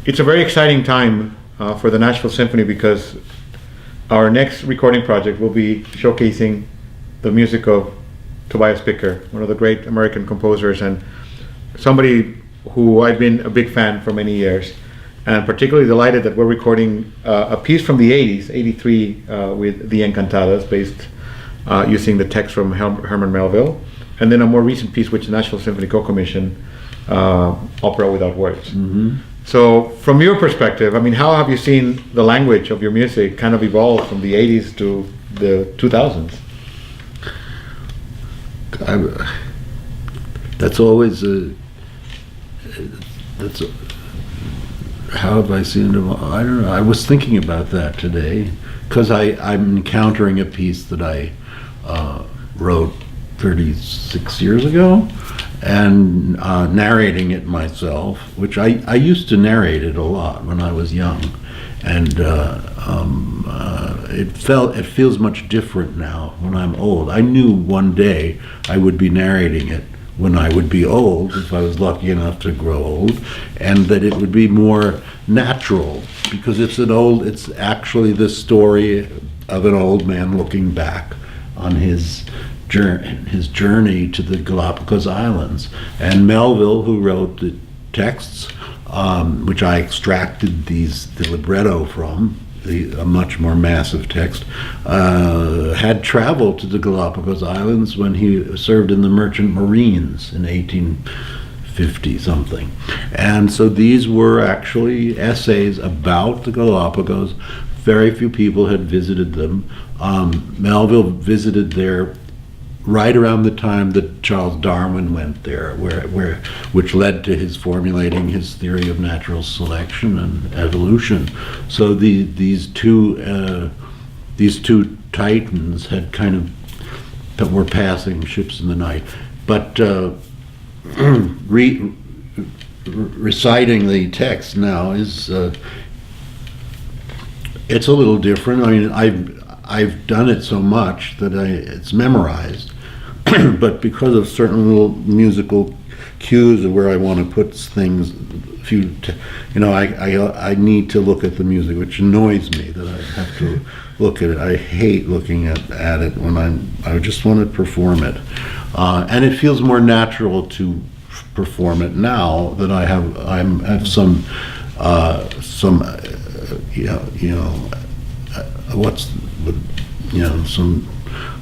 it's a very exciting time for the Nashville Symphony because our next recording project will be showcasing the music of Tobias Picker, one of the great American composers and somebody who I've been a big fan for many years, and particularly delighted that we're recording a piece from the 80s, 83, with the Encantadas, based using the text from Herman Melville, and then a more recent piece which the Nashville Symphony co-commissioned, Opera Without Words. Mm-hmm. So from your perspective, I mean, how have you seen the language of your music kind of evolve from the 80s to the 2000s? That's always how have I seen it? I don't know. I was thinking about that today because I'm encountering a piece that I wrote 36 years ago and narrating it myself, which I used to narrate it a lot when I was young, and it feels much different now when I'm old. I knew one day I would be narrating it when I would be old, if I was lucky enough to grow old, and that it would be more natural because it's actually the story of an old man looking back on his journey to the Galapagos Islands. And Melville, who wrote the texts, which I extracted the libretto from, a much more massive text, had traveled to the Galapagos Islands when he served in the Merchant Marines in 1850 something. And so these were actually essays about the Galapagos. Very few people had visited them. Melville visited there right around the time that Charles Darwin went there, which led to his formulating his theory of natural selection and evolution. So these two titans had were passing ships in the night. But reciting the text now is it's a little different. I mean, I've done it so much that it's memorized, but because of certain little musical cues of where I want to put things, I need to look at the music, which annoys me that I have to look at it. I hate looking at it when I just want to perform it, and it feels more natural to perform it now that I have some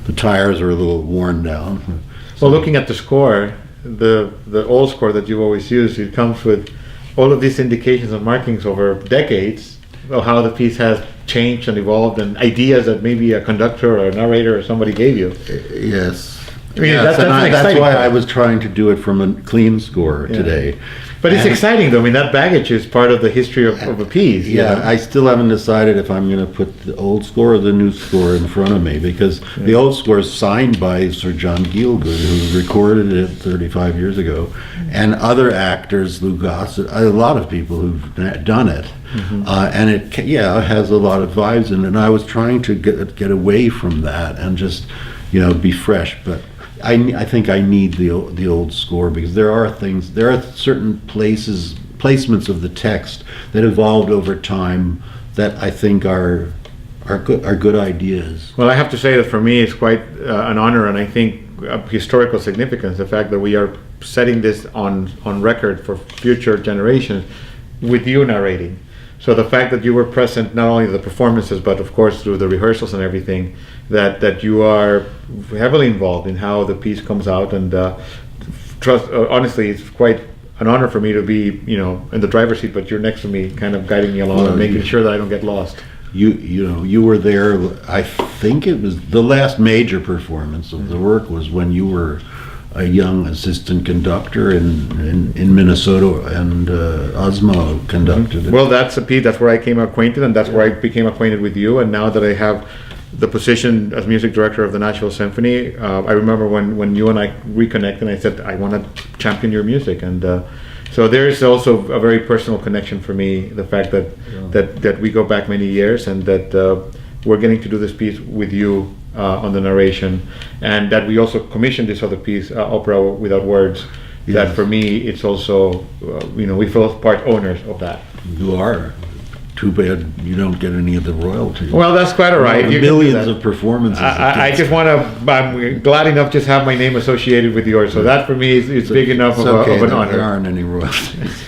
the tires are a little worn down. Well, looking at the score, the old score that you've always used, it comes with all of these indications and markings over decades of how the piece has changed and evolved, and ideas that maybe a conductor or a narrator or somebody gave you. Yes. I mean, Yes, that's why I was trying to do it from a clean score today. But it's exciting though. I mean, that baggage is part of the history of a piece. Yeah, I still haven't decided if I'm going to put the old score or the new score in front of me, because the old score is signed by Sir John Gielgud, who recorded it 35 years ago, and other actors, Lou Gossett, a lot of people who've done it. Mm-hmm. And it has a lot of vibes in it. And I was trying to get away from that and just be fresh, but I think I need the old score, because there are certain placements of the text that evolved over time that I think are good ideas. Well, I have to say that for me it's quite an honor, and I think of historical significance, the fact that we are setting this on record for future generations with you narrating. So the fact that you were present, not only the performances, but of course through the rehearsals and everything, that you are heavily involved in how the piece comes out, and honestly, it's quite an honor for me to be, in the driver's seat, but you're next to me, kind of guiding me along and making sure that I don't get lost. You were there. I think it was the last major performance of the work was when you were a young assistant conductor in Minnesota, and Osmo conducted it. Well, that's a piece. That's where I came acquainted, and that's where I became acquainted with you. And now that I have the position as music director of the Nashville Symphony, I remember when you and I reconnected, and I said I want to champion your music, and so there is also a very personal connection for me. The fact that we go back many years, and that we're getting to do this piece with you on the narration, and that we also commissioned this other piece, Opera Without Words. Yes. That for me, it's also we feel part owners of that. You are. Too bad you don't get any of the royalties. Well, that's quite all right. You can do Millions that. of performances. I just want to. I'm glad enough just have my name associated with yours, so that for me is big enough It's of, okay, of an there honor. aren't any royalties.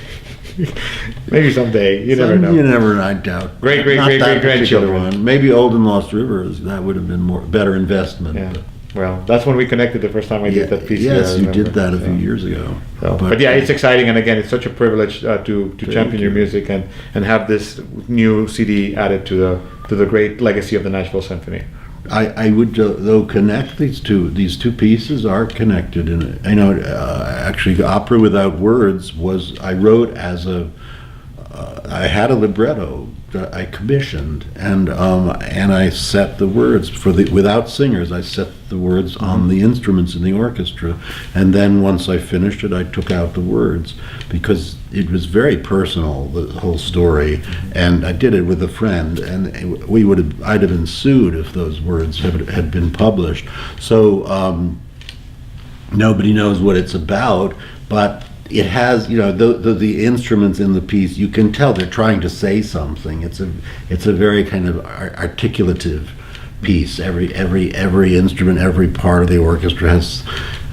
Maybe someday. You never know. You never, I doubt. Great, great, Not great, that great particular grandchildren. one. Maybe Old and Lost Rivers. That would have been better investment. Yeah. Well, that's when we connected the first time I did that piece. Yes, I you remember. did that a few So- years ago. But yeah, it's exciting, and again, it's such a privilege to champion your music and have this new CD added to the great legacy of the Nashville Symphony. I would though connect these two pieces are connected in actually Opera Without Words was I wrote as I had a libretto that I commissioned and I set the words without singers. I set the words on the instruments in the orchestra, and then once I finished it I took out the words because it was very personal, the whole story, and I did it with a friend, and I'd have been sued if those words had been published. So nobody knows what it's about, but it has, the instruments in the piece, you can tell they're trying to say something. It's a very kind of articulative piece. Every instrument, every part of the orchestra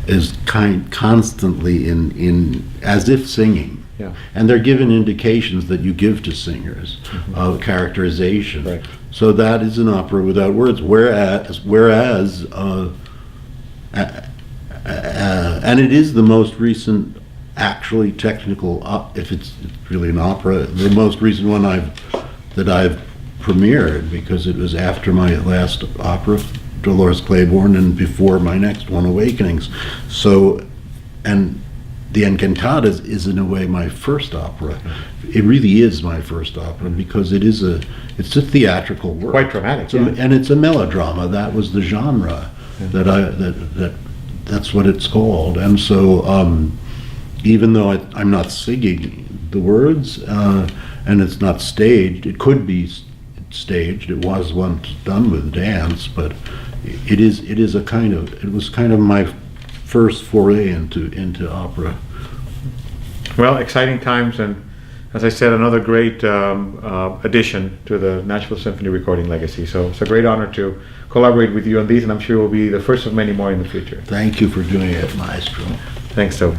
is constantly in as if singing. Yeah. And they're given indications that you give to singers of characterization. Right. So that is an opera without words. Whereas and it is the most recent, actually technical, if it's really an opera, the most recent one that I've premiered, because it was after my last opera, Dolores Claiborne, and before my next one, Awakenings. So, and the Encantadas is in a way my first opera. It really is my first opera because it's a theatrical work. Quite dramatic, And it's a melodrama. That was the genre that's what it's called. And so even though I'm not singing the words and it's not staged, it could be staged. It was once done with dance, but it was kind of my first foray into opera. Well, exciting times, and as I said, another great addition to the Nashville Symphony recording legacy. So it's a great honor to collaborate with you on these, and I'm sure we'll be the first of many more in the future. Thank you for doing it, Maestro. Thanks, Toby.